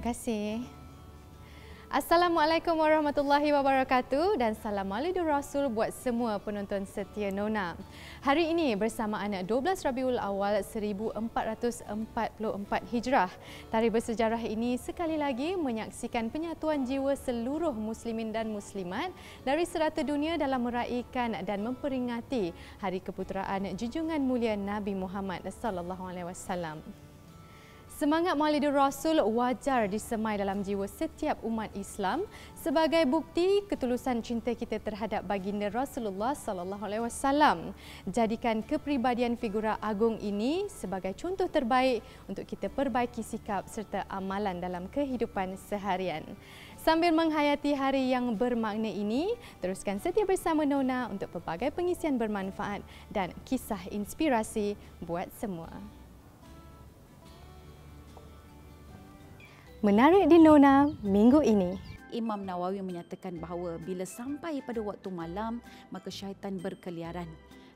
kasih. Assalamualaikum warahmatullahi wabarakatuh dan salam Maulidur Rasul buat semua penonton setia Nona. Hari ini bersamaan 12 Rabiul Awal 1444 Hijrah. Tarikh bersejarah ini sekali lagi menyaksikan penyatuan jiwa seluruh muslimin dan muslimat dari serata dunia dalam meraihkan dan memperingati Hari Keputeraan junjungan mulia Nabi Muhammad sallallahu alaihi wasallam. Semangat Maulidur Rasul wajar disemai dalam jiwa setiap umat Islam sebagai bukti ketulusan cinta kita terhadap baginda Rasulullah sallallahu alaihi wasallam. Jadikan kepribadian figura agung ini sebagai contoh terbaik untuk kita perbaiki sikap serta amalan dalam kehidupan seharian. Sambil menghayati hari yang bermakna ini, teruskan setia bersama Nona untuk pelbagai pengisian bermanfaat dan kisah inspirasi buat semua. Menarik di Nona minggu ini. Imam Nawawi menyatakan bahawa bila sampai pada waktu malam, maka syaitan berkeliaran.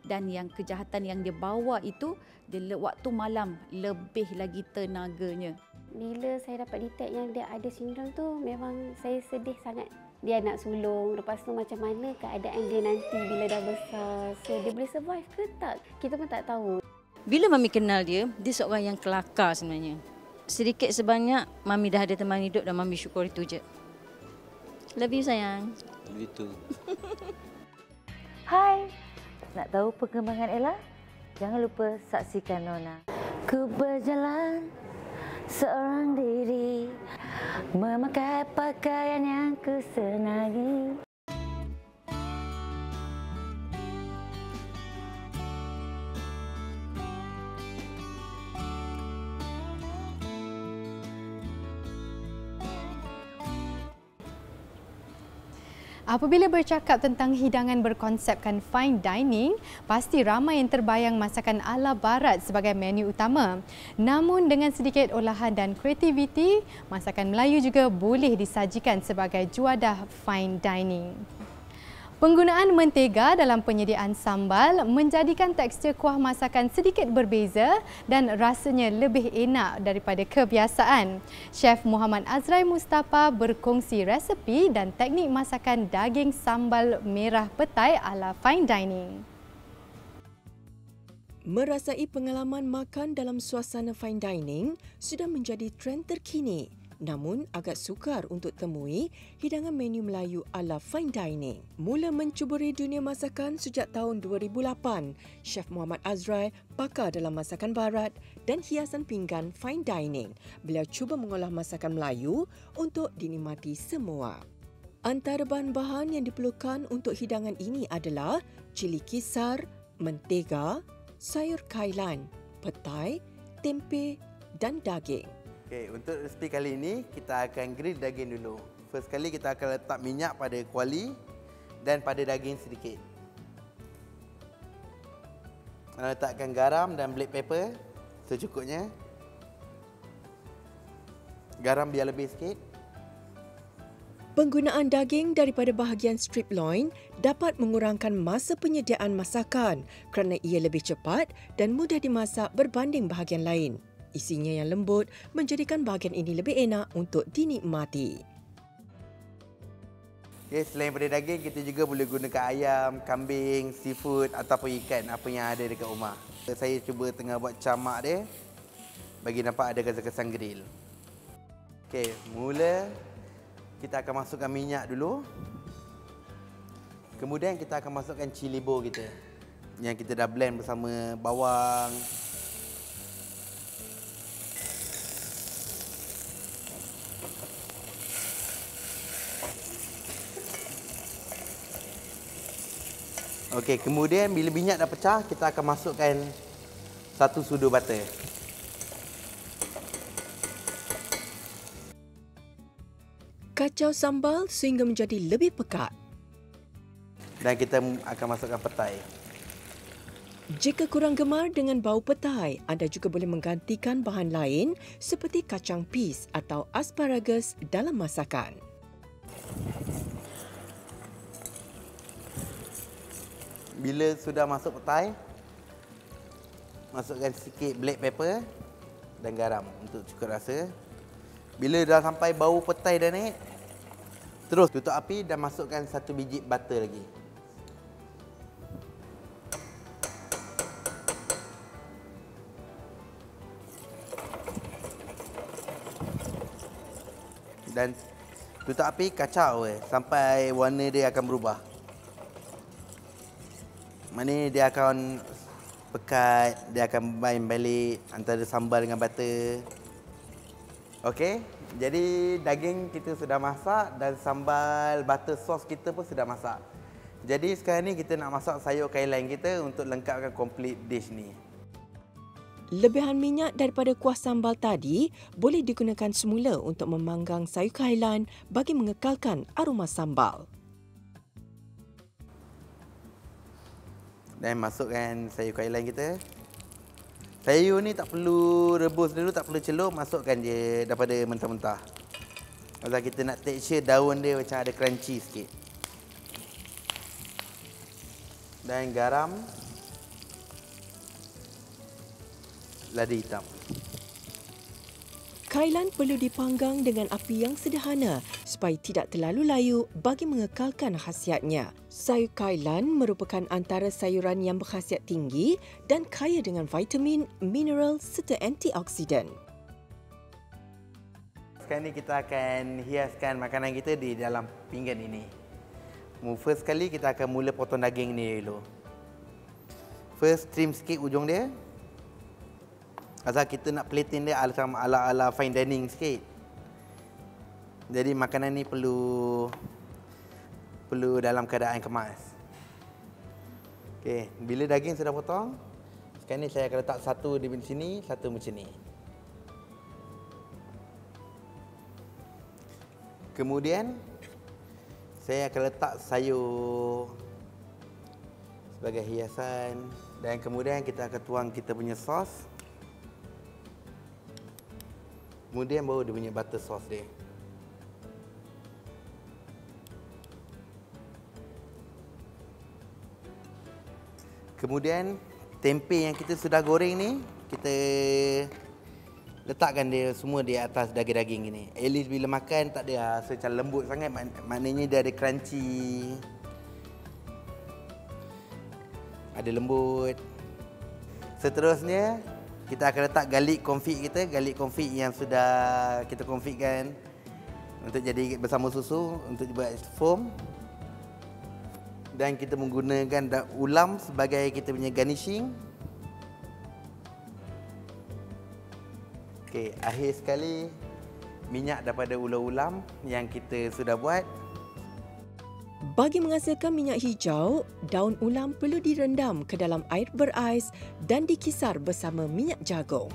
Dan yang kejahatan yang dia bawa itu, waktu malam lebih lagi tenaganya. Bila saya dapat detect yang dia ada sindrom tu, memang saya sedih sangat. Dia nak sulung, lepas tu macam mana keadaan dia nanti bila dah besar. So dia boleh survive ke tak? Kita pun tak tahu. Bila Mami kenal dia seorang yang kelakar sebenarnya. Sedikit sebanyak, Mami dah ada teman hidup dan Mami syukur itu je. Love you sayang. Love you too. Hai, nak tahu perkembangan Ella? Jangan lupa saksikan Nona. Ku berjalan seorang diri, memakai pakaian yang ku senangi. Apabila bercakap tentang hidangan berkonsepkan fine dining, pasti ramai yang terbayang masakan ala barat sebagai menu utama. Namun dengan sedikit olahan dan kreativiti, masakan Melayu juga boleh disajikan sebagai juadah fine dining. Penggunaan mentega dalam penyediaan sambal menjadikan tekstur kuah masakan sedikit berbeza dan rasanya lebih enak daripada kebiasaan. Chef Muhammad Azrai Mustafa berkongsi resepi dan teknik masakan daging sambal merah petai ala fine dining. Merasai pengalaman makan dalam suasana fine dining sudah menjadi trend terkini. Namun agak sukar untuk temui hidangan menu Melayu ala fine dining. Mula mencuburi dunia masakan sejak tahun 2008, Chef Muhammad Azrai pakar dalam masakan barat dan hiasan pinggan fine dining. Beliau cuba mengolah masakan Melayu untuk dinikmati semua. Antara bahan-bahan yang diperlukan untuk hidangan ini adalah cili kisar, mentega, sayur kailan, petai, tempe dan daging. Okey, untuk resipi kali ini kita akan grill daging dulu. First kali kita akan letak minyak pada kuali dan pada daging sedikit. Letakkan garam dan black pepper secukupnya. Garam biar lebih sikit. Penggunaan daging daripada bahagian strip loin dapat mengurangkan masa penyediaan masakan kerana ia lebih cepat dan mudah dimasak berbanding bahagian lain. Isinya yang lembut menjadikan bahagian ini lebih enak untuk dinikmati. Okay, selain daripada daging, kita juga boleh gunakan ayam, kambing, seafood ataupun ikan apa yang ada dekat rumah. Saya cuba tengah buat camak dia bagi nampak ada kesan-kesan grill. Okey, mula kita akan masukkan minyak dulu. Kemudian kita akan masukkan cili bo kita yang kita dah blend bersama bawang. Okey, kemudian bila minyak dah pecah, kita akan masukkan 1 sudu butter. Kacau sambal sehingga menjadi lebih pekat. Dan kita akan masukkan petai. Jika kurang gemar dengan bau petai, anda juga boleh menggantikan bahan lain seperti kacang peas atau asparagus dalam masakan. Bila sudah masuk petai, masukkan sikit black pepper dan garam untuk cukup rasa. Bila dah sampai bau petai dah naik, terus tutup api dan masukkan 1 biji butter lagi. Dan tutup api, kacau sampai warna dia akan berubah. Maknanya dia akan pekat, dia akan main balik antara sambal dengan butter. Okey, jadi daging kita sudah masak dan sambal butter sauce kita pun sudah masak. Jadi sekarang ni kita nak masak sayur kailan kita untuk lengkapkan complete dish ni. Lebihan minyak daripada kuah sambal tadi boleh digunakan semula untuk memanggang sayur kailan bagi mengekalkan aroma sambal. Dan masukkan sayur kailan kita. Sayur ni tak perlu rebus dulu, tak perlu celup, masukkan je daripada mentah-mentah. Kalau kita nak tekstur daun dia macam ada crunchy sikit. Dan garam, lada hitam. Kailan perlu dipanggang dengan api yang sederhana supaya tidak terlalu layu bagi mengekalkan khasiatnya. Sayur kailan merupakan antara sayuran yang berkhasiat tinggi dan kaya dengan vitamin, mineral serta antioksidan. Sekarang ni kita akan hiaskan makanan kita di dalam pinggan ini. First kali kita akan mula potong daging ni dulu. First trim sikit ujung dia. Asal kita nak plating dia ala fine dining sikit. Jadi makanan ni perlu dalam keadaan kemas. Okey, bila daging sudah potong, sekarang ni saya akan letak satu di sini, satu macam ni. Kemudian saya akan letak sayur sebagai hiasan dan kemudian kita akan tuang kita punya sos. Kemudian baru dia punya butter sauce dia. Kemudian tempe yang kita sudah goreng ni, kita letakkan dia semua di atas daging-daging ini. At least bila makan tak ada rasa macam lembut sangat, maknanya dia ada crunchy. Ada lembut. Seterusnya kita akan letak garlic confit kita, garlic confit yang sudah kita confitkan untuk jadi bersama susu untuk buat foam. Dan kita menggunakan ulam sebagai kita punya garnishing. Okey, akhir sekali minyak daripada ulam-ulam yang kita sudah buat. Bagi menghasilkan minyak hijau, daun ulam perlu direndam ke dalam air berais dan dikisar bersama minyak jagung.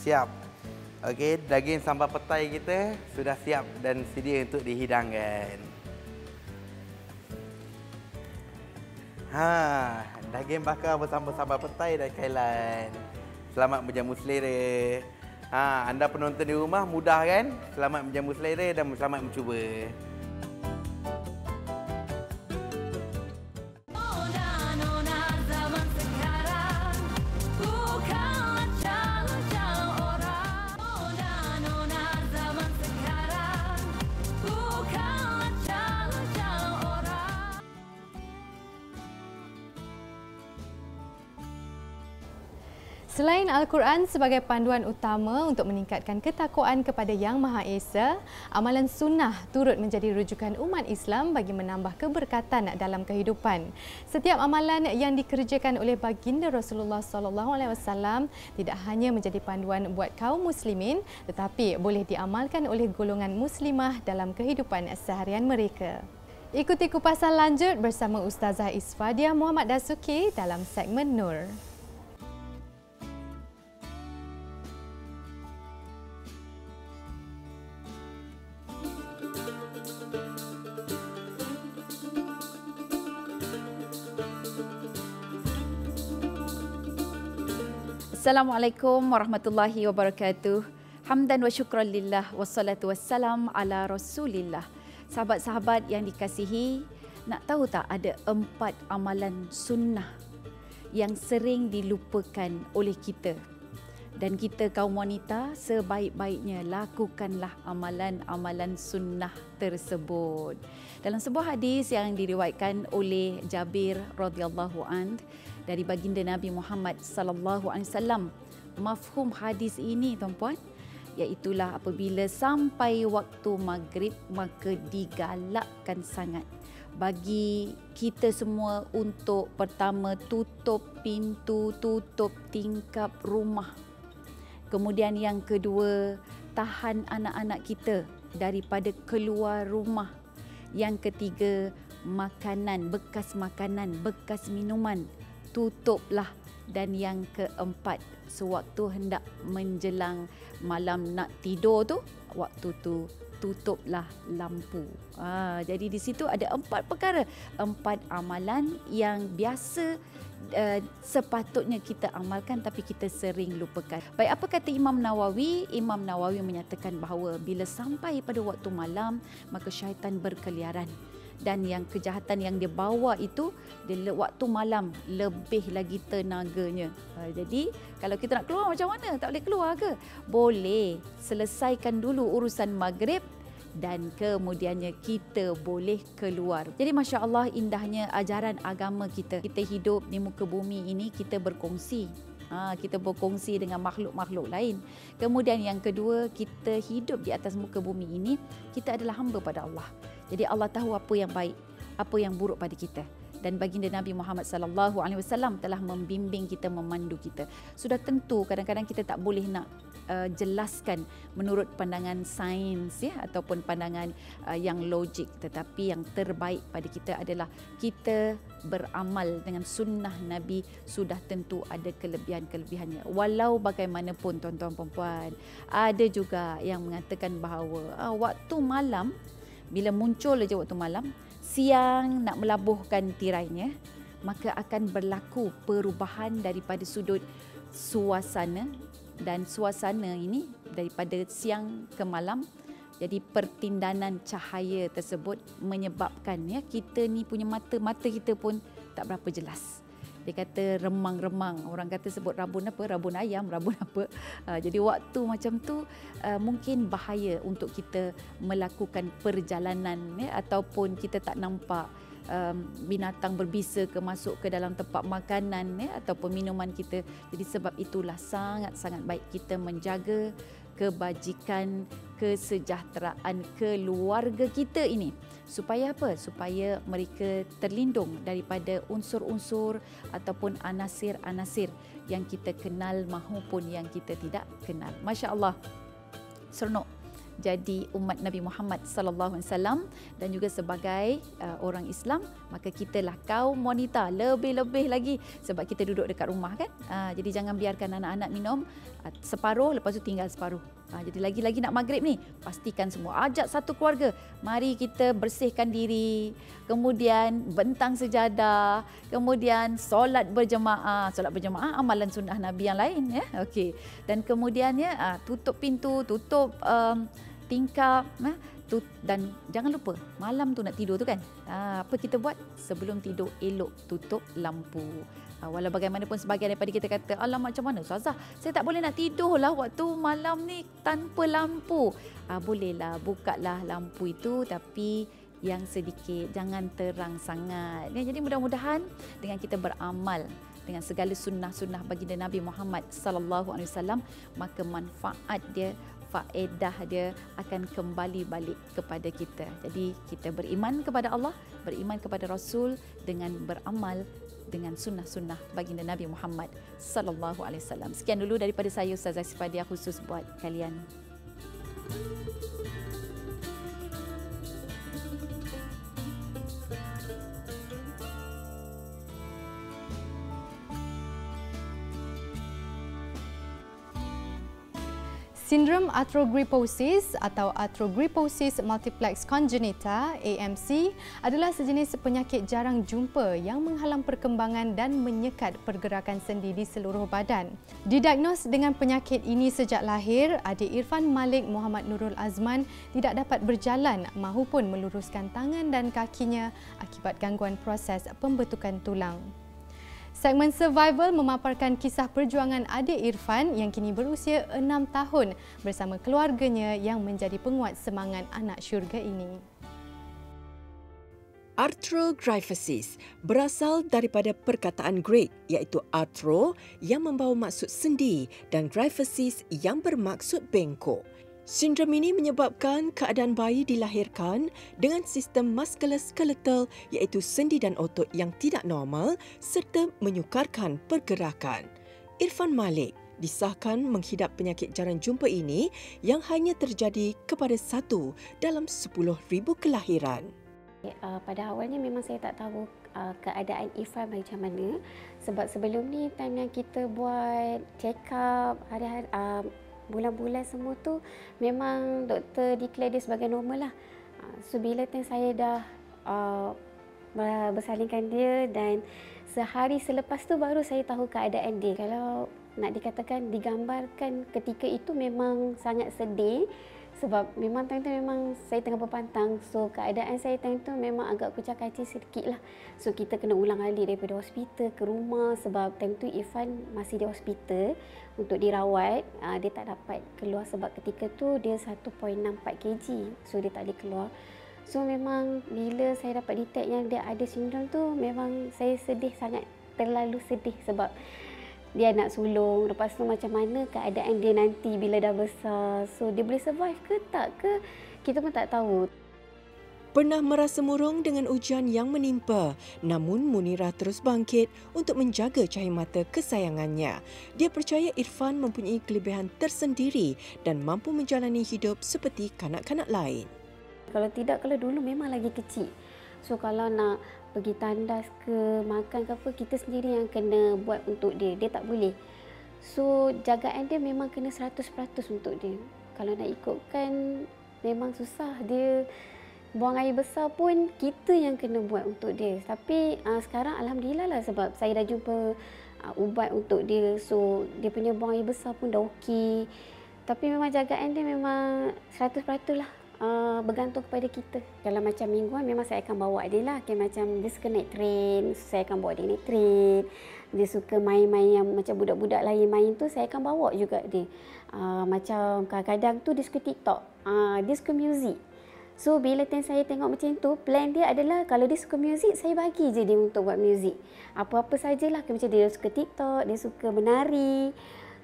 Siap. Okey, daging sambal petai kita sudah siap dan sedia untuk dihidangkan. Daging bakar bersama sambal petai dan kailan. Selamat menjamu selera. Anda penonton di rumah mudah kan? Selamat menjamu selera dan selamat mencuba. Selain Al-Quran sebagai panduan utama untuk meningkatkan ketakwaan kepada Yang Maha Esa, amalan sunnah turut menjadi rujukan umat Islam bagi menambah keberkatan dalam kehidupan. Setiap amalan yang dikerjakan oleh baginda Rasulullah SAW tidak hanya menjadi panduan buat kaum muslimin, tetapi boleh diamalkan oleh golongan muslimah dalam kehidupan seharian mereka. Ikuti kupasan lanjut bersama Ustazah Isfadiah Muhammad Dasuki dalam segmen Nur. Assalamualaikum warahmatullahi wabarakatuh. Hamdan wa syukran lillah wassalatu wassalam ala rasulillah. Sahabat-sahabat yang dikasihi, nak tahu tak ada 4 amalan sunnah yang sering dilupakan oleh kita Dan kita kaum wanita sebaik-baiknya lakukanlah amalan-amalan sunnah tersebut. Dalam sebuah hadis yang diriwayatkan oleh Jabir radhiyallahu an dari baginda Nabi Muhammad sallallahu alaihi wasallam, mafhum hadis ini tuan-puan, iaitulah apabila sampai waktu maghrib maka digalakkan sangat bagi kita semua untuk pertama tutup pintu, tutup tingkap rumah. Kemudian yang kedua, tahan anak-anak kita daripada keluar rumah. Yang ketiga, makanan, bekas minuman, tutuplah. Dan yang keempat, sewaktu hendak menjelang malam nak tidur tu, waktu tu tutuplah lampu. Jadi di situ ada 4 perkara, 4 amalan yang biasa sepatutnya kita amalkan tapi kita sering lupakan. Baik, apa kata Imam Nawawi? Imam Nawawi menyatakan bahawa bila sampai pada waktu malam maka syaitan berkeliaran. Dan yang kejahatan yang dia bawa itu dia waktu malam lebih lagi tenaganya. Jadi kalau kita nak keluar macam mana? Tak boleh keluar ke? Boleh. Selesaikan dulu urusan maghrib dan kemudiannya kita boleh keluar. Jadi Masya Allah indahnya ajaran agama kita. Kita hidup di muka bumi ini kita berkongsi. Kita berkongsi dengan makhluk-makhluk lain. Kemudian yang kedua, kita hidup di atas muka bumi ini, kita adalah hamba pada Allah. Jadi Allah tahu apa yang baik, apa yang buruk pada kita. Dan baginda Nabi Muhammad sallallahu alaihi wasallam telah membimbing kita, memandu kita. Sudah tentu kadang-kadang kita tak boleh nak jelaskan menurut pandangan sains ya ataupun pandangan yang logik, tetapi yang terbaik pada kita adalah kita beramal dengan sunnah Nabi. Sudah tentu ada kelebihan-kelebihannya. Walau bagaimanapun tuan-tuan perempuan, ada juga yang mengatakan bahawa waktu malam, bila muncul saja waktu malam, siang nak melabuhkan tirainya, maka akan berlaku perubahan daripada sudut suasana. Dan suasana ini daripada siang ke malam, jadi pertindanan cahaya tersebut menyebabkan kita ni punya mata kita pun tak berapa jelas. Dia kata remang-remang. Orang kata sebut rabun apa? Rabun ayam, rabun apa? Jadi waktu macam tu mungkin bahaya untuk kita melakukan perjalanan ataupun kita tak nampak binatang berbisa masuk ke dalam tempat makanan ataupun minuman kita. Jadi sebab itulah sangat-sangat baik kita menjaga kebajikan, kesejahteraan keluarga kita ini. Supaya apa? Supaya mereka terlindung daripada unsur-unsur ataupun anasir-anasir yang kita kenal maupun yang kita tidak kenal. Masya Allah, seronok jadi umat Nabi Muhammad sallallahu alaihi wasallam dan juga sebagai orang Islam, maka kitalah kaum wanita lebih-lebih lagi sebab kita duduk dekat rumah kan. Jadi jangan biarkan anak-anak minum separuh lepas tu tinggal separuh. Jadi lagi-lagi nak maghrib ni, pastikan semua ajak satu keluarga, mari kita bersihkan diri, kemudian bentang sejadah, kemudian solat berjemaah amalan sunnah Nabi yang lain ya. Okey. Dan kemudiannya tutup pintu, tutup tingkap dan jangan lupa malam tu nak tidur tu kan, apa kita buat sebelum tidur? Elok tutup lampu. Walau bagaimanapun sebahagian daripada kita kata, alamak macam mana Ustazah, saya tak boleh nak tidur lah waktu malam ni tanpa lampu. Bolehlah, bukalah lampu itu tapi yang sedikit, jangan terang sangat. Jadi mudah-mudahan dengan kita beramal dengan segala sunnah-sunnah baginda Nabi Muhammad sallallahu alaihi wasallam, maka manfaat dia, faedah dia akan kembali balik kepada kita. Jadi kita beriman kepada Allah, beriman kepada Rasul dengan beramal dengan sunnah-sunnah baginda Nabi Muhammad sallallahu alaihi wasallam. Sekian dulu daripada saya Ustazah Sifadia khusus buat kalian. Sindrom arthrogryposis atau arthrogryposis multiplex congenita (AMC) adalah sejenis penyakit jarang jumpa yang menghalang perkembangan dan menyekat pergerakan sendi di seluruh badan. Didiagnos dengan penyakit ini sejak lahir, adik Irfan Malik Muhammad Nurul Azman tidak dapat berjalan mahupun meluruskan tangan dan kakinya akibat gangguan proses pembentukan tulang. Segmen Survival memaparkan kisah perjuangan adik Irfan yang kini berusia 6 tahun bersama keluarganya yang menjadi penguat semangat anak syurga ini. Arthrogryphosis berasal daripada perkataan Greek iaitu arthro yang membawa maksud sendi dan gryphosis yang bermaksud bengkok. Sindrom ini menyebabkan keadaan bayi dilahirkan dengan sistem muskuloskeletal iaitu sendi dan otot yang tidak normal serta menyukarkan pergerakan. Irfan Malik disahkan menghidap penyakit jarang jumpa ini yang hanya terjadi kepada 1 dalam 10,000 kelahiran. Pada awalnya memang saya tak tahu keadaan Irfan macam mana sebab sebelum ni time yang kita buat check up hari-hari bulan-bulan semua tu memang doktor declare dia sebagai normal lah. So bila time saya dah bersalingkan dia dan sehari selepas tu baru saya tahu keadaan dia. Kalau nak dikatakan digambarkan ketika itu memang sangat sedih sebab memang time tu memang saya tengah berpantang. So keadaan saya time tu memang agak kucak-kacir sedikit lah. So kita kena ulang alik daripada hospital ke rumah sebab time tu Irfan masih di hospital untuk dirawat. Dia tak dapat keluar sebab ketika tu dia 1.64 kg. So dia tak boleh keluar. So memang bila saya dapat detect yang dia ada sindrom tu memang saya sedih sangat, terlalu sedih sebab dia nak sulung, lepas tu macam mana keadaan dia nanti bila dah besar. So dia boleh survive ke tak ke, kita pun tak tahu. Pernah merasa murung dengan ujian yang menimpa, namun Munirah terus bangkit untuk menjaga cahaya mata kesayangannya. Dia percaya Irfan mempunyai kelebihan tersendiri dan mampu menjalani hidup seperti kanak-kanak lain. Kalau tidak, kalau dulu memang lagi kecil. So kalau nak pergi tandas ke makan ke apa, kita sendiri yang kena buat untuk dia. Dia tak boleh. So jagaan dia memang kena 100% untuk dia. Kalau nak ikutkan memang susah. Dia buang air besar pun kita yang kena buat untuk dia. Tapi sekarang alhamdulillah lah sebab saya dah jumpa ubat untuk dia. So dia punya buang air besar pun dah okey. Tapi memang jagaan dia memang 100% lah. Bergantung kepada kita. Kalau macam mingguan memang saya akan bawa dia lah. Macam dia suka naik train, saya akan bawa dia naik train. Dia suka main-main yang macam budak-budak lain main tu, saya akan bawa juga dia. Macam kadang-kadang tu dia suka TikTok, dia suka muzik. So bila saya tengok macam tu, plan dia adalah kalau dia suka muzik, saya bagi je dia untuk buat muzik. Apa-apa sajalah, macam dia suka TikTok, dia suka menari.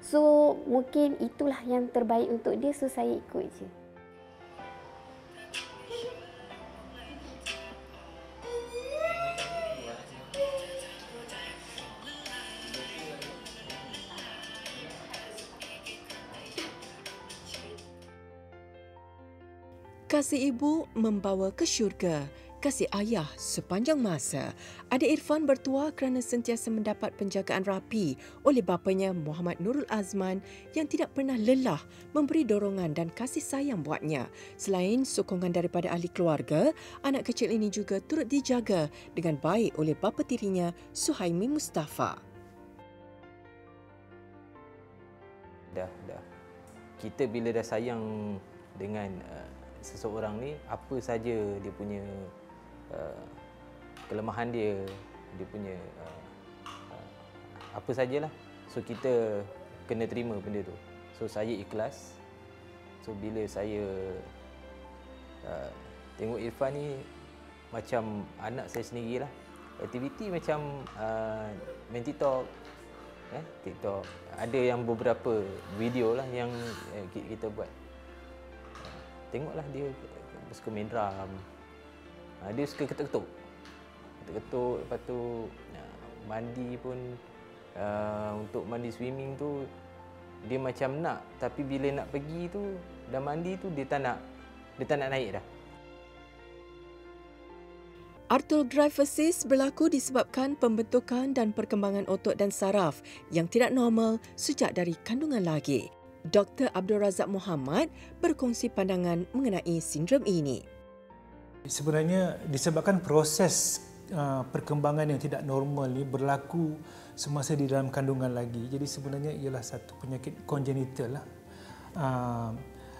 So mungkin itulah yang terbaik untuk dia, so saya ikut je. Kasih ibu membawa ke syurga, kasih ayah sepanjang masa. Adik Irfan bertuah kerana sentiasa mendapat penjagaan rapi oleh bapanya Muhammad Nurul Azman yang tidak pernah lelah memberi dorongan dan kasih sayang buatnya. Selain sokongan daripada ahli keluarga, anak kecil ini juga turut dijaga dengan baik oleh bapa tirinya Suhaimi Mustafa. Dah. Kita bila dah sayang dengan seseorang ni, apa saja dia punya kelemahan dia punya apa sajalah. So kita kena terima benda tu. So saya ikhlas. So bila saya tengok Irfan ni macam anak saya sendirilah. Aktiviti macam main TikTok. TikTok. Ada yang beberapa video lah yang kita buat. Tengoklah dia suka main drum. Dia suka ketuk-ketuk. Lepas tu mandi pun untuk mandi swimming tu dia macam nak, tapi bila nak pergi tu dah mandi tu dia tak nak naik dah. Arthrogryphosis berlaku disebabkan pembentukan dan perkembangan otot dan saraf yang tidak normal sejak dari kandungan lagi. Dr. Abdul Razak Muhammad berkongsi pandangan mengenai sindrom ini. Sebenarnya disebabkan proses perkembangan yang tidak normal ini berlaku semasa di dalam kandungan lagi. Jadi sebenarnya ialah satu penyakit kongenital lah.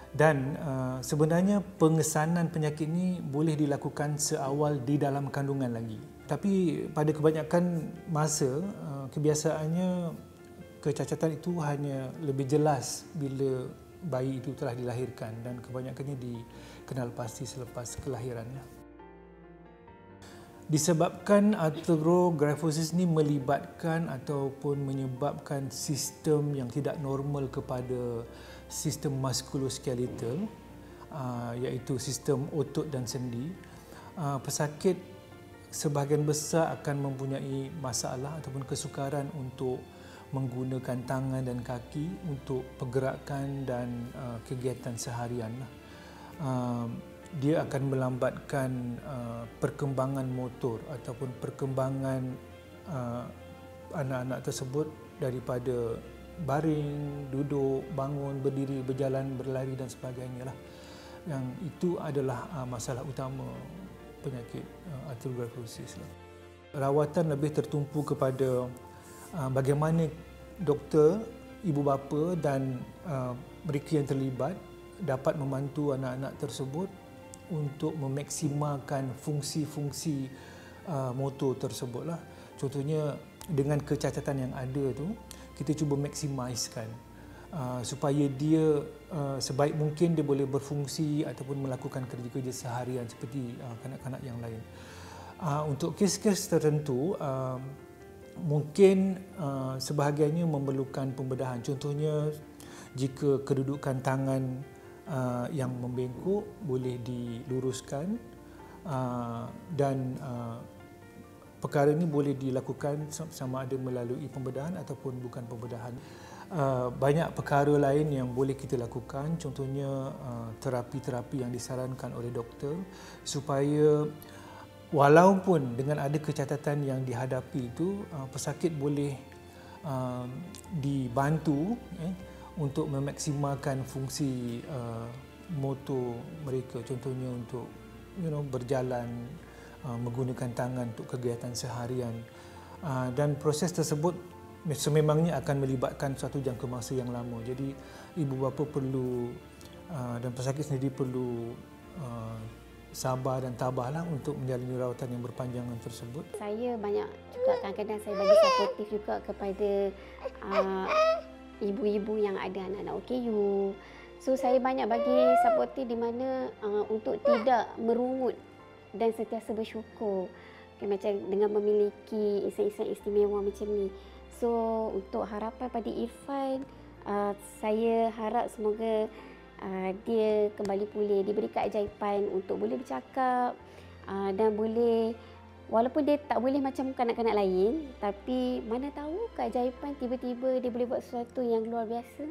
Dan sebenarnya pengesanan penyakit ini boleh dilakukan seawal di dalam kandungan lagi. Tapi pada kebanyakan masa kebiasaannya kecacatan itu hanya lebih jelas bila bayi itu telah dilahirkan dan kebanyakannya dikenal pasti selepas kelahirannya. Disebabkan arthrogryposis ini melibatkan ataupun menyebabkan sistem yang tidak normal kepada sistem musculoskeletal, iaitu sistem otot dan sendi, pesakit sebahagian besar akan mempunyai masalah ataupun kesukaran untuk menggunakan tangan dan kaki untuk pergerakan dan kegiatan seharian. Dia akan melambatkan perkembangan motor ataupun perkembangan anak-anak tersebut daripada baring, duduk, bangun, berdiri, berjalan, berlari dan sebagainya lah. Yang itu adalah masalah utama penyakit arthrogryposis. Rawatan lebih tertumpu kepada bagaimana doktor, ibu bapa dan mereka yang terlibat dapat membantu anak-anak tersebut untuk memaksimalkan fungsi-fungsi motor tersebutlah. Contohnya dengan kecacatan yang ada tu, kita cuba maksimiskan supaya dia sebaik mungkin dia boleh berfungsi ataupun melakukan kerja-kerja seharian seperti kanak-kanak yang lain. Untuk kes-kes tertentu, mungkin sebahagiannya memerlukan pembedahan. Contohnya jika kedudukan tangan yang membengkok boleh diluruskan dan perkara ini boleh dilakukan sama ada melalui pembedahan ataupun bukan pembedahan. Banyak perkara lain yang boleh kita lakukan, contohnya terapi-terapi yang disarankan oleh doktor supaya walaupun dengan ada kecacatan yang dihadapi itu, pesakit boleh dibantu untuk memaksimalkan fungsi motor mereka, contohnya untuk berjalan, menggunakan tangan untuk kegiatan seharian, dan proses tersebut sememangnya akan melibatkan suatu jangka masa yang lama. Jadi ibu bapa perlu dan pesakit sendiri perlu sabar dan tabahlah untuk menjalani rawatan yang berpanjangan tersebut. Saya banyak juga kadang-kadang saya bagi supportif juga kepada ibu-ibu yang ada anak-anak OKU. So saya banyak bagi supportif di mana untuk tidak merungut dan sentiasa bersyukur. Macam dengan memiliki insan-insan istimewa macam ni. So untuk harapan pada Irfan, saya harap semoga dia kembali pulih, diberi keajaiban untuk boleh bercakap dan boleh, walaupun dia tak boleh macam kanak-kanak lain, tapi mana tahu keajaiban tiba-tiba dia boleh buat sesuatu yang luar biasa.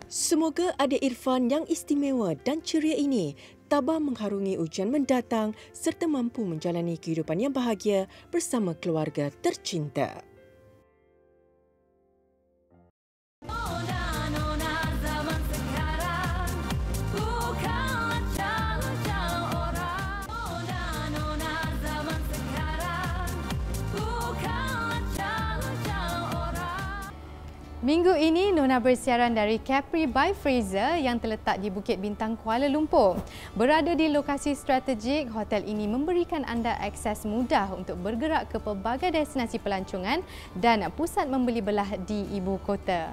Semoga adik Irfan yang istimewa dan ceria ini tabah mengharungi ujian mendatang serta mampu menjalani kehidupan yang bahagia bersama keluarga tercinta. Minggu ini, Nona bersiaran dari Capri by Fraser yang terletak di Bukit Bintang, Kuala Lumpur. Berada di lokasi strategik, hotel ini memberikan anda akses mudah untuk bergerak ke pelbagai destinasi pelancongan dan pusat membeli belah di ibu kota.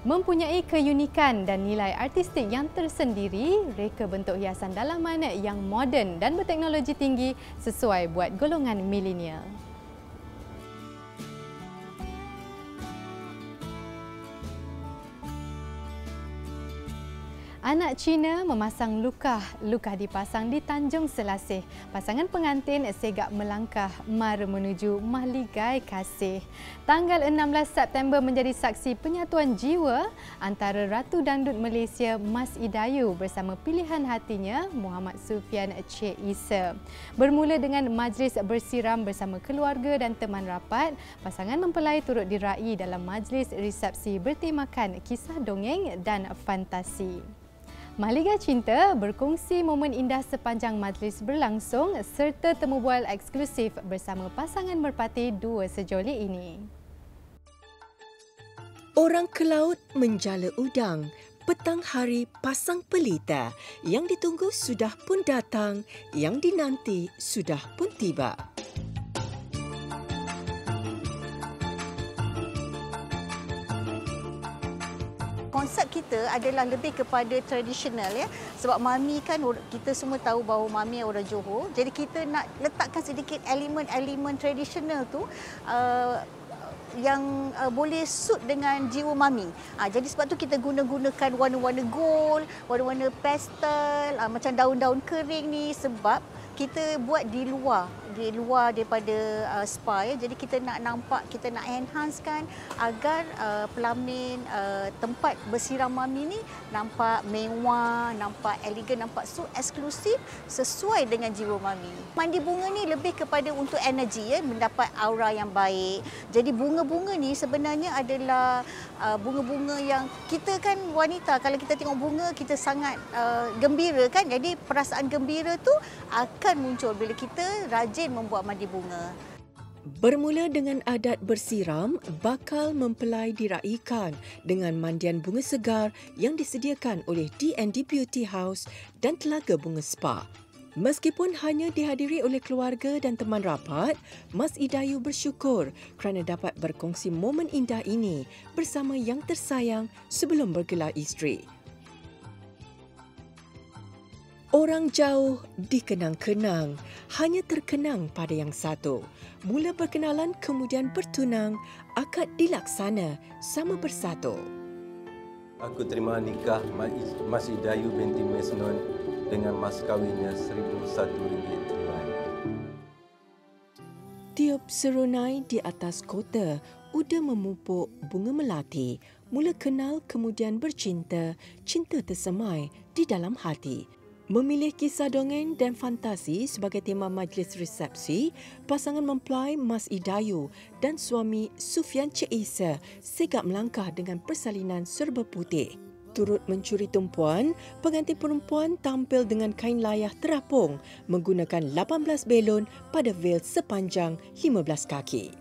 Mempunyai keunikan dan nilai artistik yang tersendiri, reka bentuk hiasan dalaman yang moden dan berteknologi tinggi sesuai buat golongan milenial. Anak Cina memasang lukah dipasang di Tanjung Selasih. Pasangan pengantin segak melangkah mara menuju mahligai kasih. Tanggal 16 September menjadi saksi penyatuan jiwa antara Ratu Dangdut Malaysia Mas Idayu bersama pilihan hatinya Muhammad Sufian Cik Isa. Bermula dengan majlis bersiram bersama keluarga dan teman rapat, pasangan mempelai turut diraih dalam majlis resepsi bertemakan kisah dongeng dan fantasi. Mahligai Cinta berkongsi momen indah sepanjang majlis berlangsung serta temu bual eksklusif bersama pasangan merpati dua sejoli ini. Orang ke laut menjala udang, petang hari pasang pelita. Yang ditunggu sudah pun datang, yang dinanti sudah pun tiba. konsep kita adalah lebih kepada tradisional ya. Sebab Mami kan kita semua tahu bahawa Mami orang Johor. Jadi kita nak letakkan sedikit elemen-elemen tradisional tu yang boleh suit dengan jiwa Mami. Jadi sebab tu kita gunakan warna-warna gold, warna-warna pastel, macam daun-daun kering ni, sebab kita buat di luar daripada spa ya. Jadi kita nak nampak, kita nak enhancekan agar pelamin tempat bersiram Mami ni nampak mewah, nampak elegan, nampak so eksklusif, sesuai dengan jiwa Mami. Mandi bunga ni lebih kepada untuk energi ya, mendapat aura yang baik. Jadi bunga-bunga ni sebenarnya adalah bunga-bunga yang kita kan wanita, kalau kita tengok bunga kita sangat gembira kan. Jadi perasaan gembira tu akan muncul bila kita rajin membuat mandi bunga. Bermula dengan adat bersiram, bakal mempelai diraikan dengan mandian bunga segar yang disediakan oleh D&D Beauty House dan Telaga Bunga Spa. Meskipun hanya dihadiri oleh keluarga dan teman rapat, Mas Idayu bersyukur kerana dapat berkongsi momen indah ini bersama yang tersayang sebelum bergelar isteri. Orang jauh dikenang-kenang, hanya terkenang pada yang satu. Mula berkenalan kemudian bertunang, akad dilaksana sama bersatu. Aku terima nikah Mas Idayu binti Mesnon dengan mas kawinnya RM1,001 tunai. Tiup serunai di atas kota, Uda memupuk bunga melati. Mula kenal kemudian bercinta, cinta tersemai di dalam hati. Memilih kisah dongeng dan fantasi sebagai tema majlis resepsi, pasangan mempelai Mas Idayu dan suami Sufian Cik Isa segap melangkah dengan persalinan serba putih. Turut mencuri tumpuan, pengantin perempuan tampil dengan kain layah terapung menggunakan 18 belon pada veil sepanjang 15 kaki.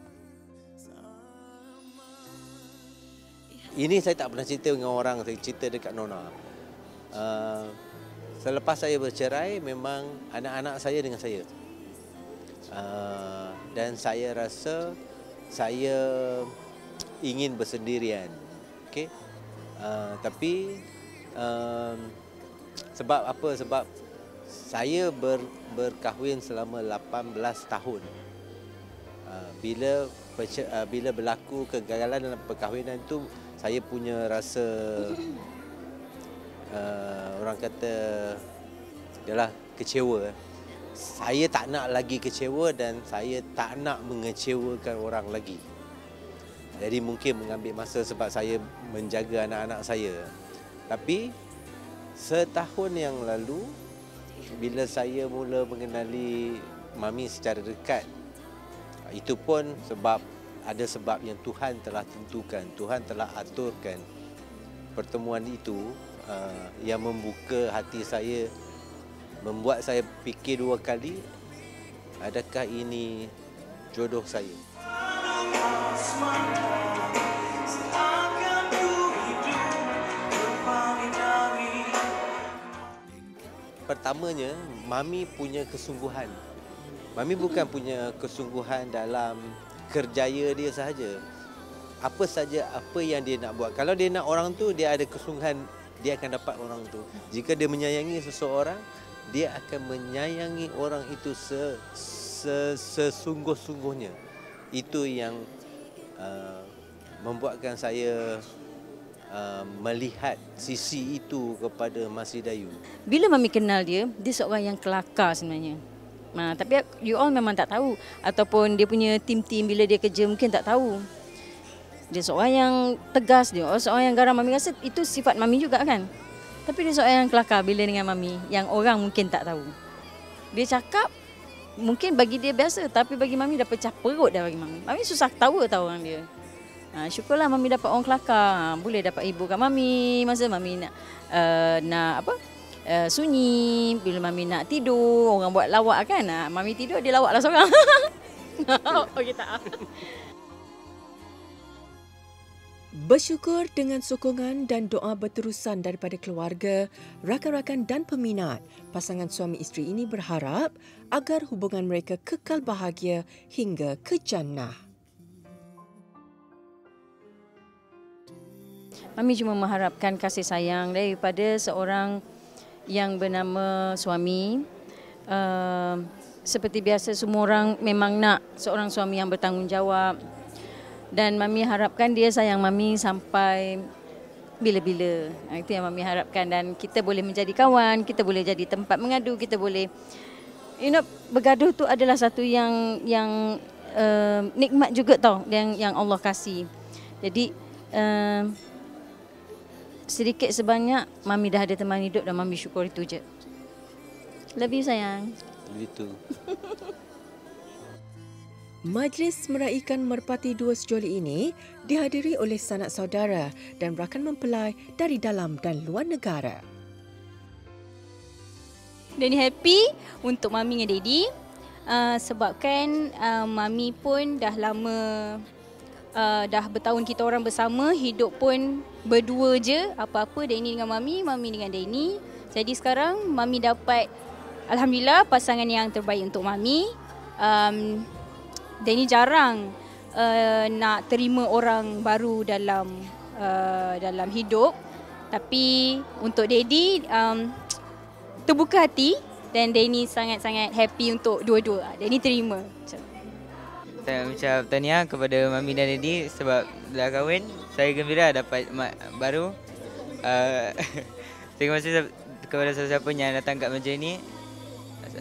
Ini saya tak pernah cerita dengan orang, saya cerita dekat Nona. Selepas saya bercerai, memang anak-anak saya dengan saya. Dan saya rasa saya ingin bersendirian. Okay? Tapi sebab apa? Sebab saya berkahwin selama 18 tahun. Bila berlaku kegagalan dalam perkahwinan itu, saya punya rasa orang kata adalah kecewa. Saya tak nak lagi kecewa dan saya tak nak mengecewakan orang lagi. Jadi mungkin mengambil masa sebab saya menjaga anak-anak saya. Tapi setahun yang lalu bila saya mula mengenali Mami secara dekat, itu pun sebab ada sebab yang Tuhan telah tentukan, Tuhan telah aturkan. Pertemuan itu yang membuka hati saya, membuat saya fikir dua kali, adakah ini jodoh saya? Pertamanya, Mami punya kesungguhan. Mami bukan punya kesungguhan dalam kerjaya dia sahaja. Apa saja apa yang dia nak buat. Kalau dia nak orang tu, dia ada kesungguhan, dia akan dapat orang tu. Jika dia menyayangi seseorang, dia akan menyayangi orang itu sesungguh-sungguhnya. Itu yang membuatkan saya melihat sisi itu kepada Mas Idayu. Bila Mami kenal dia, dia seorang yang kelakar sebenarnya. Tapi you all memang tak tahu. Ataupun dia punya tim-tim bila dia kerja mungkin tak tahu. Dia seorang yang tegas, dia seorang yang garang. Mami rasa itu sifat Mami juga kan. Tapi dia seorang yang kelakar bila dengan Mami, yang orang mungkin tak tahu. Dia cakap, mungkin bagi dia biasa, tapi bagi Mami dah pecah perut dah bagi Mami. Mami susah tahu orang dia. Syukurlah Mami dapat orang kelakar. Boleh dapat ibu kat Mami masa Mami nak sunyi. Bila Mami nak tidur, orang buat lawak kan. Mami tidur, dia lawak lah seorang. Okey tak? Bersyukur dengan sokongan dan doa berterusan daripada keluarga, rakan-rakan dan peminat, pasangan suami isteri ini berharap agar hubungan mereka kekal bahagia hingga ke jannah. Mami cuma mengharapkan kasih sayang daripada seorang yang bernama suami. Seperti biasa semua orang memang nak seorang suami yang bertanggungjawab. Dan Mami harapkan dia sayang Mami sampai bila-bila. Itu yang Mami harapkan. Dan kita boleh menjadi kawan, kita boleh jadi tempat mengadu, kita boleh bergaduh tu adalah satu yang nikmat juga tau yang Allah kasih. Jadi sedikit sebanyak Mami dah ada teman hidup dan Mami syukur itu je. Love you sayang. Love you too. Majlis meraikan merpati dua sejoli ini dihadiri oleh sanak saudara dan rakan mempelai dari dalam dan luar negara. Dani happy untuk Mami dengan Daddy sebabkan Mami pun dah lama dah bertahun kita orang bersama, hidup pun berdua je, apa-apa Danny dengan Mami, Mami dengan Danny. Jadi sekarang Mami dapat alhamdulillah pasangan yang terbaik untuk Mami. Danny jarang nak terima orang baru dalam hidup, tapi untuk Daddy terbuka hati dan Danny sangat-sangat happy untuk dua-dua. Danny terima. Saya ucap tahniah kepada Mami dan Daddy sebab dah kahwin. Saya gembira dapat mak baru. Terima kasih kepada siapa-siapa yang datang kat meja ini.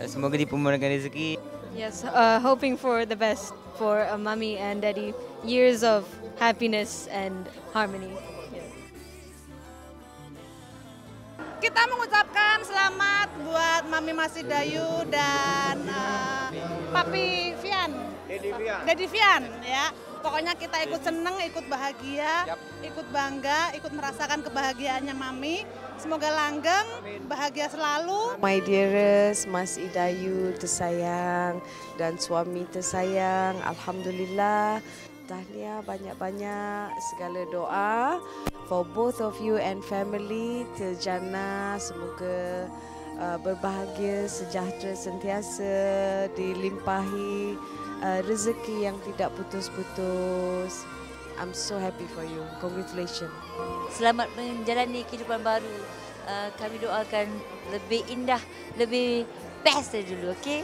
Semoga dipermurahkan rezeki. Yes, hoping for the best for Mami and Daddy. Years of happiness and harmony. Kita mengucapkan selamat buat Mami Masidayu dan Papi Fian. Daddy Fian ya. Pokoknya kita ikut seneng, ikut bahagia, ikut bangga, ikut merasakan kebahagiaannya Mami. Semoga langgeng, bahagia selalu. My dearest Mas Idayu tersayang dan suami tersayang, alhamdulillah. Tahniah banyak-banyak, segala doa for both of you and family terjana, semoga berbahagia, sejahtera sentiasa, dilimpahi rezeki yang tidak putus-putus. I'm so happy for you. Congratulations. Selamat menjalani kehidupan baru. Kami doakan lebih indah, lebih best dari dulu, okey?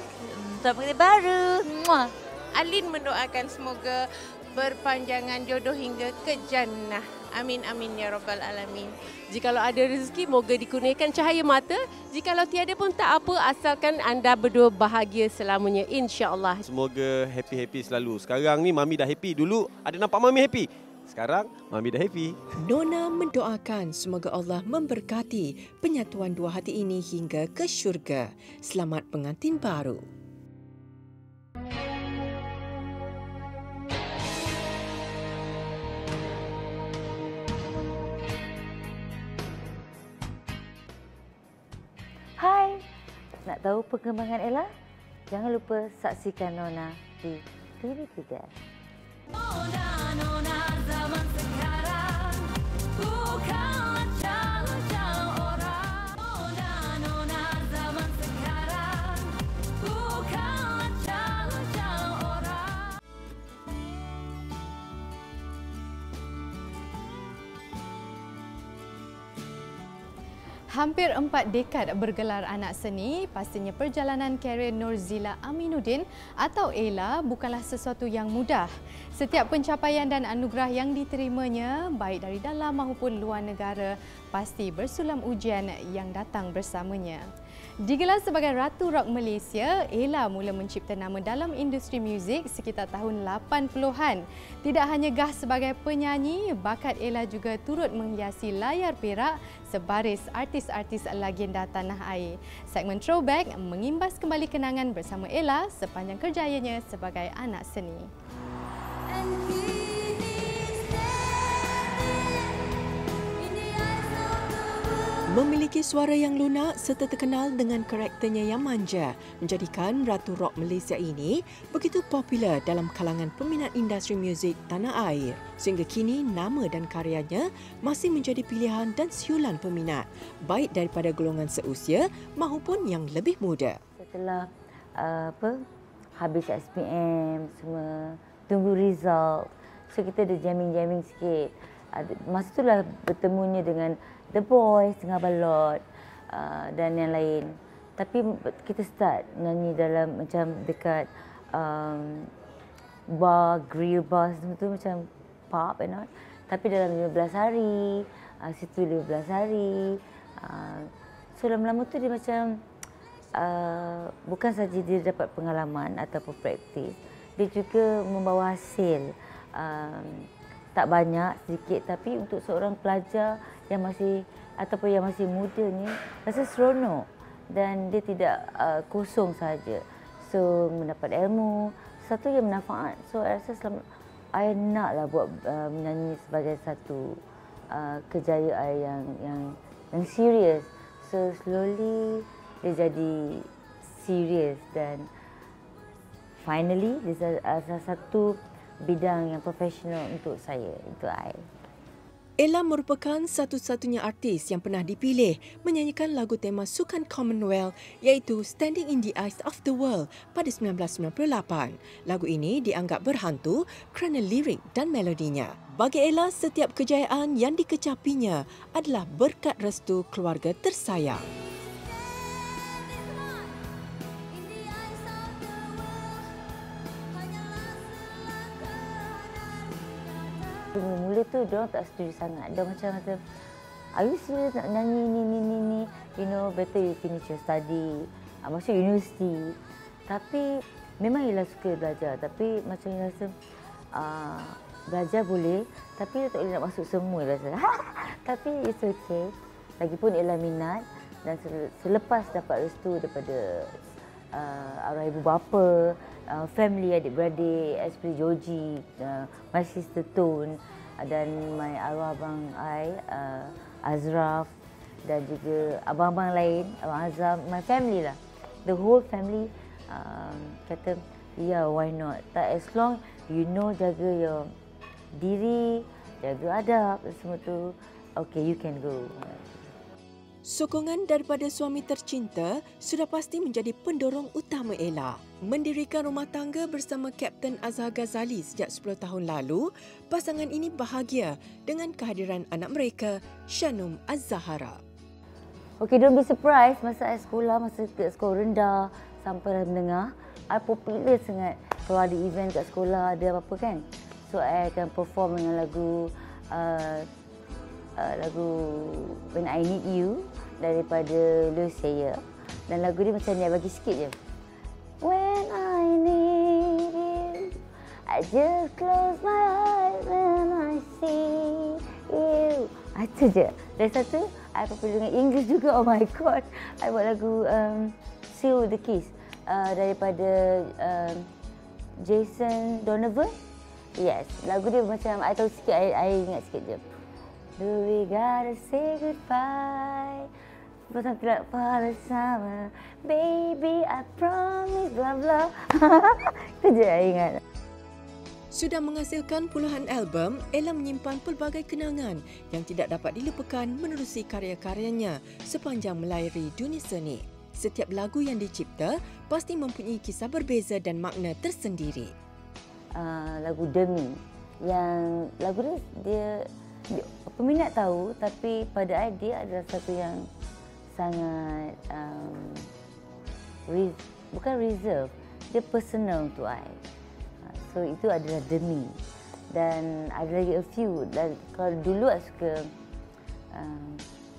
Selamat kehidupan baru. Muah. Alin mendoakan semoga berpanjangan jodoh hingga ke jannah. Amin, amin ya rabbal alamin. Jikalau ada rezeki, moga dikurniakan cahaya mata. Jikalau tiada pun tak apa, asalkan anda berdua bahagia selamanya, insya-Allah. Semoga happy-happy selalu. Sekarang ni Mami dah happy. Dulu ada nampak Mami happy. Sekarang Mami dah happy. Nona mendoakan semoga Allah memberkati penyatuan dua hati ini hingga ke syurga. Selamat pengantin baru. Hai, nak tahu perkembangan Ella? Jangan lupa saksikan Nona di TV3. Nona zaman sekarang bukanlah calon-calon orang. Nona zaman sekarang bukanlah calon-calon orang. Hampir 4 dekad bergelar anak seni, pastinya perjalanan karier Nurzila Aminuddin atau Ella bukanlah sesuatu yang mudah. Setiap pencapaian dan anugerah yang diterimanya, baik dari dalam maupun luar negara, pasti bersulam ujian yang datang bersamanya. Digelar sebagai Ratu Rock Malaysia, Ella mula mencipta nama dalam industri muzik sekitar tahun 80-an. Tidak hanya gah sebagai penyanyi, bakat Ella juga turut menghiasi layar perak sebaris artis-artis legenda tanah air. Segmen Throwback mengimbas kembali kenangan bersama Ella sepanjang kerjayanya sebagai anak seni. Memiliki suara yang lunak serta terkenal dengan karakternya yang manja menjadikan Ratu Rock Malaysia ini begitu popular dalam kalangan peminat industri muzik tanah air. Sehingga kini nama dan karyanya masih menjadi pilihan dan siulan peminat, baik daripada golongan seusia maupun yang lebih muda. Setelah habis SPM semua, tunggu result. So kita ada jamming-jamming sikit. Masa itulah bertemunya dengan The Boys, Tengah Balot dan yang lain. Tapi kita start nyanyi dalam macam dekat bar, grill bar semua tu macam pub and all. Tapi dalam 15 hari, situ 15 hari. So lama-lama tu dia macam bukan saja dia dapat pengalaman ataupun praktis, dia juga membawa hasil. Tak banyak, sedikit, tapi untuk seorang pelajar yang masih ataupun yang masih muda ni rasa seronok dan dia tidak kosong saja. So mendapat ilmu, satu yang bermanfaat. So saya rasa selama saya naklah buat menyanyi sebagai satu kejayaan yang serius. So slowly dia jadi serius dan finally dia salah satu bidang yang profesional untuk saya, untuk saya. Ella merupakan satu-satunya artis yang pernah dipilih menyanyikan lagu tema Sukan Commonwealth iaitu Standing in the Eyes of the World pada 1998. Lagu ini dianggap berhantu kerana lirik dan melodinya. Bagi Ella, setiap kejayaan yang dikecapinya adalah berkat restu keluarga tersayang. Mula tu diorang tak setuju sangat. Diorang macam kata, are you serious nak nyanyi ni? You know, better you finish your study. Masuk universiti. Tapi memang Ella suka belajar. Tapi macam Ella rasa, belajar boleh. Tapi tak boleh nak masuk semua rasa. Tapi it's okay. Lagipun Ella minat. Dan selepas dapat restu daripada arwah ibu bapa, family, adik-beradik, especially Joji, my sister Tun dan my arwah abang I, Azraf dan juga abang-abang lain, abang Azam, my family lah. The whole family kata, yeah, why not? As long you know jaga your diri, jaga adab semua tu, okay, you can go. Sokongan daripada suami tercinta sudah pasti menjadi pendorong utama Ella. Mendirikan rumah tangga bersama Kapten Azhar Ghazali sejak 10 tahun lalu, pasangan ini bahagia dengan kehadiran anak mereka, Shanum Az-Zahara. Okay, don't be surprised masa saya sekolah, masa ke sekolah rendah sampai menengah, saya popular sangat. Kalau ada event kat sekolah, ada apa-apa kan. So, saya akan perform dengan lagu When I Need You daripada Lucia. Dan lagu dia macam ni, bagi sikit je. When I need you, I just close my eyes when I see you. Itu je. Dan satu, I popular dengan English juga. Oh my God. I buat lagu Seal the Kiss daripada Jason Donovan. Yes, lagu dia macam, I tahu sikit, I ingat sikit je. Do we gotta say goodbye? Pasal tidak bersama, baby, I promise, blah blah. Itu je saya ingat. Sudah menghasilkan puluhan album, Ella menyimpan pelbagai kenangan yang tidak dapat dilupakan menerusi karya-karyanya sepanjang melayari dunia seni. Setiap lagu yang dicipta pasti mempunyai kisah berbeza dan makna tersendiri. Lagu Demi, yang lagu dia peminat tahu, tapi pada saya dia adalah satu yang sangat bukan reserve, dia personal untuk saya. So itu adalah Demi. Dan ada lagi a few. Dan kalau dulu saya suka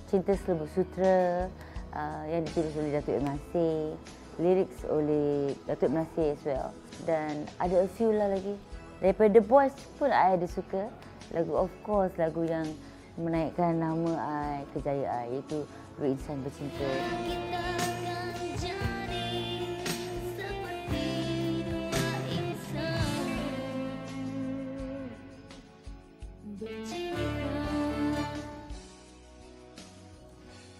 Cinta Selembut Sutra yang ditulis oleh Datuk M. Nasir, lyrics oleh Datuk M. Nasir as well. Dan ada a few lah lagi. Daripada The Boys pun saya ada suka. Lagu, of course, lagu yang menaikkan nama I, kejayaan I, iaitu Dua Insan Bercinta.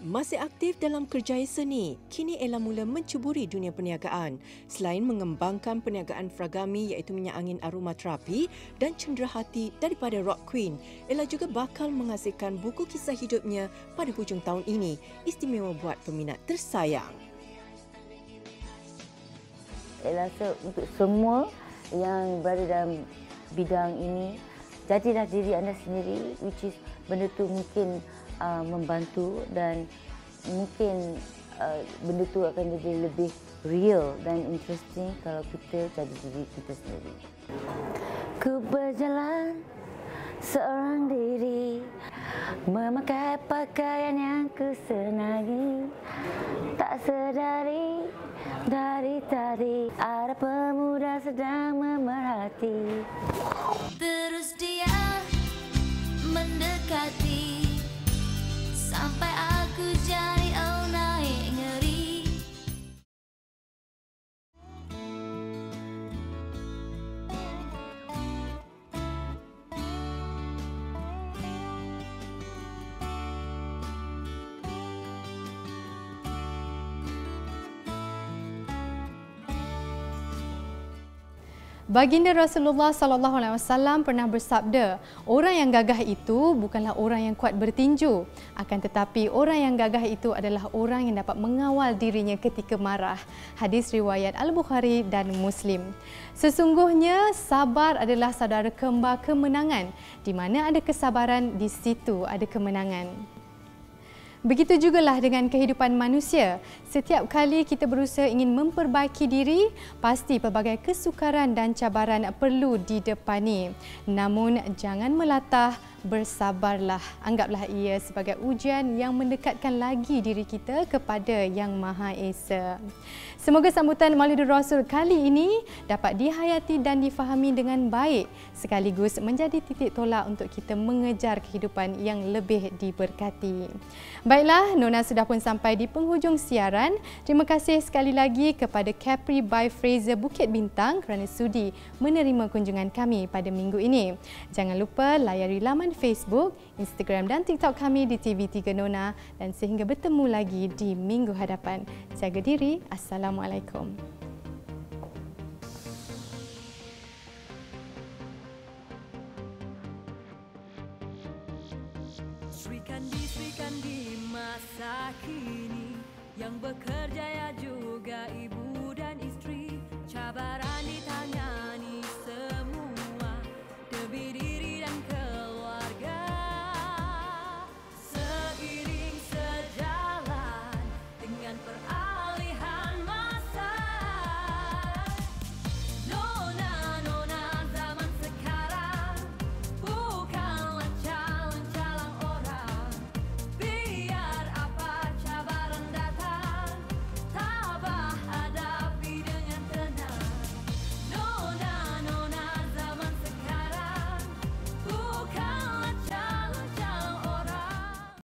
Masih aktif dalam kerjaya seni, kini Ella mula mencuburi dunia perniagaan. Selain mengembangkan perniagaan Fragami iaitu minyak angin aroma terapi dan cenderahati daripada Rock Queen, Ella juga bakal menghasilkan buku kisah hidupnya pada hujung tahun ini, istimewa buat peminat tersayang. Ella rasa untuk semua yang berada dalam bidang ini, jadilah diri anda sendiri, which is benda tu mungkin membantu dan mungkin benda tu akan jadi lebih real dan interesting kalau kita jadi diri kita sendiri. Ku berjalan seorang diri, memakai pakaian yang ku senangi, tak sedari dari tadi ada pemuda sedang memerhati. Terus dia mendekati sampai aku jadi naik ngeri. Baginda Rasulullah SAW pernah bersabda, orang yang gagah itu bukanlah orang yang kuat bertinju, akan tetapi orang yang gagah itu adalah orang yang dapat mengawal dirinya ketika marah. Hadis riwayat Al-Bukhari dan Muslim. Sesungguhnya sabar adalah saudara kembar kemenangan. Di mana ada kesabaran, di situ ada kemenangan. Begitu jugalah dengan kehidupan manusia. Setiap kali kita berusaha ingin memperbaiki diri, pasti pelbagai kesukaran dan cabaran perlu didepani. Namun jangan melatah, bersabarlah. Anggaplah ia sebagai ujian yang mendekatkan lagi diri kita kepada Yang Maha Esa. Semoga sambutan Maulidur Rasul kali ini dapat dihayati dan difahami dengan baik, sekaligus menjadi titik tolak untuk kita mengejar kehidupan yang lebih diberkati. Baiklah, Nona sudah pun sampai di penghujung siaran. Terima kasih sekali lagi kepada Capri by Fraser Bukit Bintang kerana sudi menerima kunjungan kami pada minggu ini. Jangan lupa layari laman Facebook, Instagram dan TikTok kami di TV3 Nona, dan sehingga bertemu lagi di minggu hadapan. Jaga diri. Assalamualaikum. Sri Kandi masa kini yang bekerja ya juga ibu.